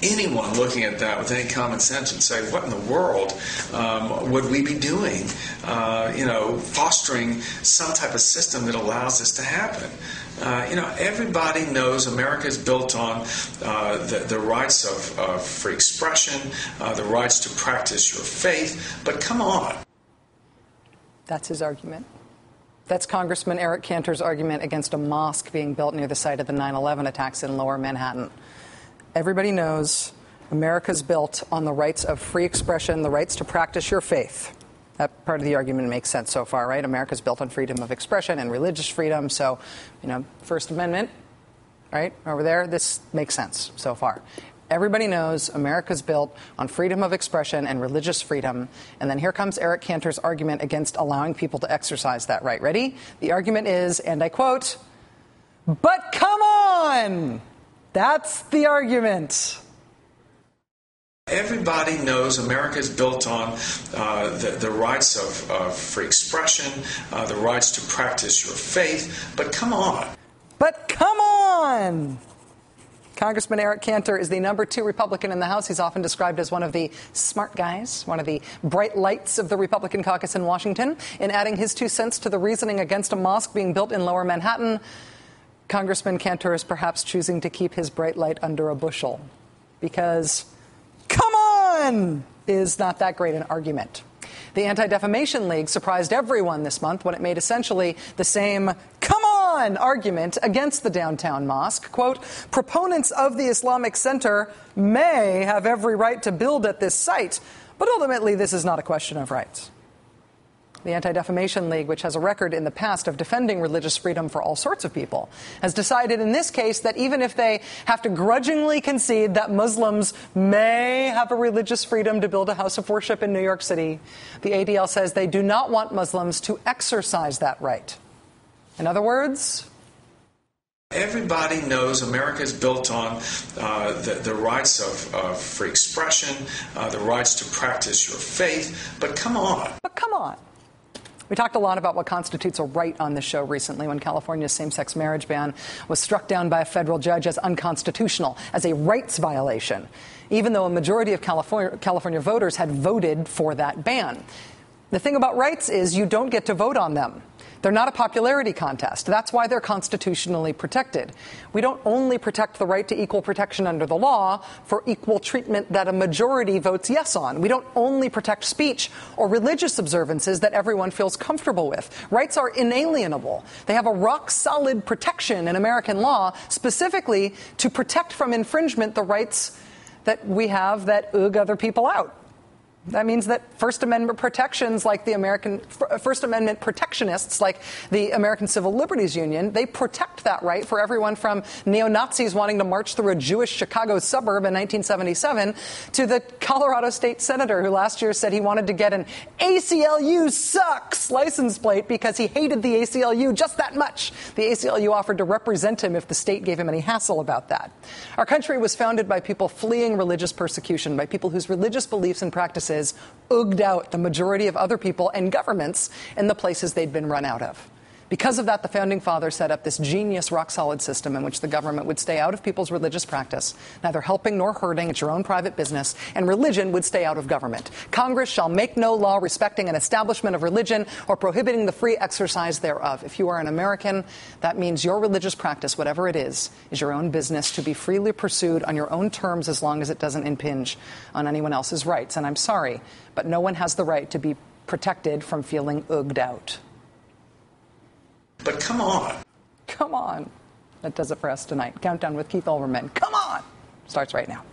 anyone looking at that with any common sense would say, what in the world would we be doing, fostering some type of system that allows this to happen? Everybody knows America is built on the rights of free expression, the rights to practice your faith, but come on. That's his argument. That's Congressman Eric Cantor's argument against a mosque being built near the site of the 9/11 attacks in Lower Manhattan. Everybody knows America's built on the rights of free expression, the rights to practice your faith. That part of the argument makes sense so far, right? America's built on freedom of expression and religious freedom. So, First Amendment, right, over there, this makes sense so far. Everybody knows America's built on freedom of expression and religious freedom. And then here comes Eric Cantor's argument against allowing people to exercise that right. Ready? The argument is, and I quote, "But come on!" That's the argument. Everybody knows America is built on the rights of free expression, the rights to practice your faith, but come on. But come on! Congressman Eric Cantor is the number 2 Republican in the House. He's often described as one of the smart guys, one of the bright lights of the Republican caucus in Washington. In adding his 2 cents to the reasoning against a mosque being built in Lower Manhattan, Congressman Cantor is perhaps choosing to keep his bright light under a bushel. Because, come on, is not that great an argument. The Anti-Defamation League surprised everyone this month when it made essentially the same come on argument against the downtown mosque. Quote, "Proponents of the Islamic Center may have every right to build at this site, but ultimately this is not a question of rights." The Anti-Defamation League, which has a record in the past of defending religious freedom for all sorts of people, has decided in this case that even if they have to grudgingly concede that Muslims may have a religious freedom to build a house of worship in New York City, the ADL says they do not want Muslims to exercise that right. In other words, everybody knows America is built on the rights of free expression, the rights to practice your faith, but come on. But come on. We talked a lot about what constitutes a right on this show recently when California's same-sex marriage ban was struck down by a federal judge as unconstitutional, as a rights violation, even though a majority of California voters had voted for that ban. The thing about rights is you don't get to vote on them. They're not a popularity contest. That's why they're constitutionally protected. We don't only protect the right to equal protection under the law for equal treatment that a majority votes yes on. We don't only protect speech or religious observances that everyone feels comfortable with. Rights are inalienable. They have a rock-solid protection in American law, specifically to protect from infringement the rights that we have that other people out. That means that First Amendment protections like First Amendment protectionists like the American Civil Liberties Union, they protect that right for everyone from neo-Nazis wanting to march through a Jewish Chicago suburb in 1977 to the Colorado state senator who last year said he wanted to get an ACLU sucks license plate because he hated the ACLU just that much. The ACLU offered to represent him if the state gave him any hassle about that. Our country was founded by people fleeing religious persecution, by people whose religious beliefs and practices ooged out the majority of other people and governments in the places they'd been run out of. Because of that, the Founding Fathers set up this genius rock-solid system in which the government would stay out of people's religious practice, neither helping nor hurting. It's your own private business, and religion would stay out of government. Congress shall make no law respecting an establishment of religion or prohibiting the free exercise thereof. If you are an American, that means your religious practice, whatever it is your own business to be freely pursued on your own terms as long as it doesn't impinge on anyone else's rights. And I'm sorry, but no one has the right to be protected from feeling ooged out. But come on. Come on. That does it for us tonight. Countdown with Keith Olbermann. Come on! Starts right now.